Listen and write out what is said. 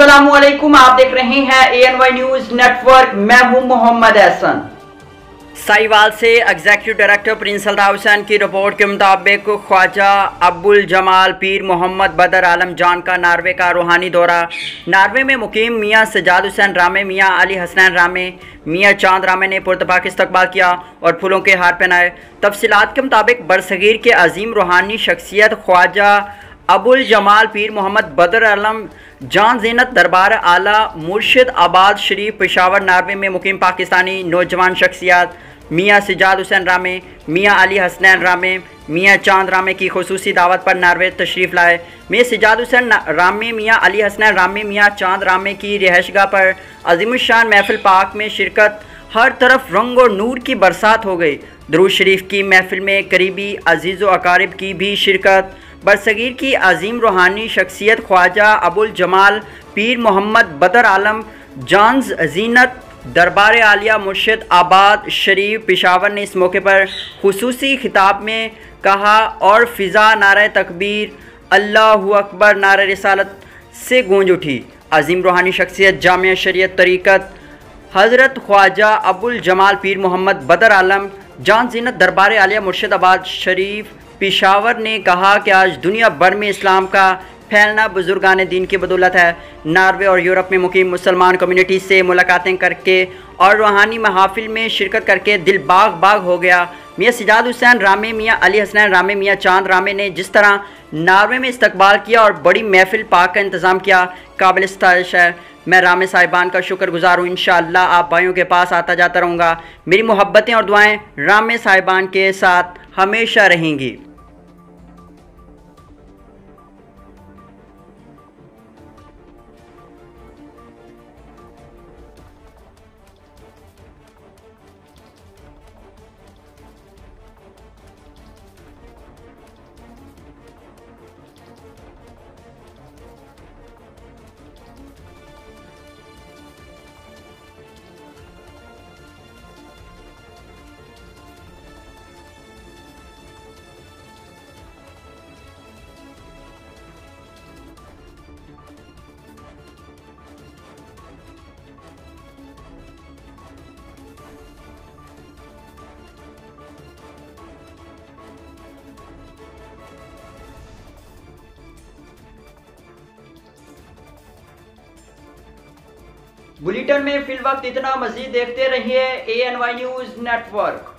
अस्सलामुअलैकुम, आप देख रहे हैं ANY न्यूज नेटवर्क। मैं हूं मोहम्मद एहसन। साहिवाल से एग्जीक्यूटिव डायरेक्टर प्रिंस सल्तान हुसैन की रिपोर्ट के मुताबिक ख्वाजा अब्दुल जमाल पीर मोहम्मद बदर आलम जान का नार्वे का रूहानी दौरा। नार्वे में मुकीम मियाँ सजाद हुसैन रामे, मियाँ अली हसनैन रामे, मियाँ चांद रामे ने पुरतपाक इस्तकबाल किया और फूलों के हार पहनाए। तफसीलात के मुताबिक बरसगीर के अजीम रूहानी शख्सियत ख्वाजा अब्दुल जमाल पीर मोहम्मद बदर आलम जान ज़ीनत दरबार आला मुर्शिद आबाद शरीफ पेशावर नार्वे में मुकीम पाकिस्तानी नौजवान शख्सियत मियाँ सजाद हुसैन रामे, मियाँ अली हसनैन रामे, मियाँ चांद रामे की खुसूसी दावत पर नार्वे तशरीफ़ लाए। मियाँ सजाद हुसैन रामे, मियाँ अली हसनैन रामे, मियाँ चांद रामे की रिहाइशगाह पर अज़ीमुश्शान महफिल पाक में शिरकत। हर तरफ रंग और नूर की बरसात हो गई। दुरूद शरीफ की महफिल में करीबी अजीज़ व अकारिब की भी शिरकत। बरसगीर की अजीम रूहानी शख्सियत ख्वाजा अब्दुल जमाल पीर मोहम्मद बदर आलम जान ज़ीनत दरबार आलिया मुर्शिद आबाद शरीफ पेशावर ने इस मौके पर खुसूसी खिताब में कहा और फ़िज़ा नारे तकबीर अल्लाहु अकबर नारे रिसालत से गूंज उठी। अजीम रूहानी शख्सियत जामिया शरीयत तरीक़त हज़रत ख्वाजा अब्दुल जमाल पीर मोहम्मद बदर आलम जान ज़ीनत दरबार आलिया मुर्शिद आबाद शरीफ पेशावर ने कहा कि आज दुनिया भर में इस्लाम का फैलना बुजुर्गान दीन की बदौलत है। नार्वे और यूरोप में मुकीम मुसलमान कम्युनिटी से मुलाकातें करके और रूहानी महाफिल में शिरकत करके दिल बाग बाग हो गया। मियाँ सजाद हुसैन रामे, मियाँ अली हसनैन रामे, मियाँ चांद रामे ने जिस तरह नार्वे में इस्तकबाल किया और बड़ी महफिल पाक का इंतज़ाम किया, काबिल इस्तारीश है। मैं रामे साहिबान का शुक्रगुजार हूँ। इंशाअल्लाह आप भाइयों के पास आता जाता रहूँगा। मेरी मोहब्बतें और दुआएँ रामे साहिबान के साथ हमेशा रहेंगी। बुलेटिन में फिल वक्त इतना। मजीद देखते रहिए ANY न्यूज नेटवर्क।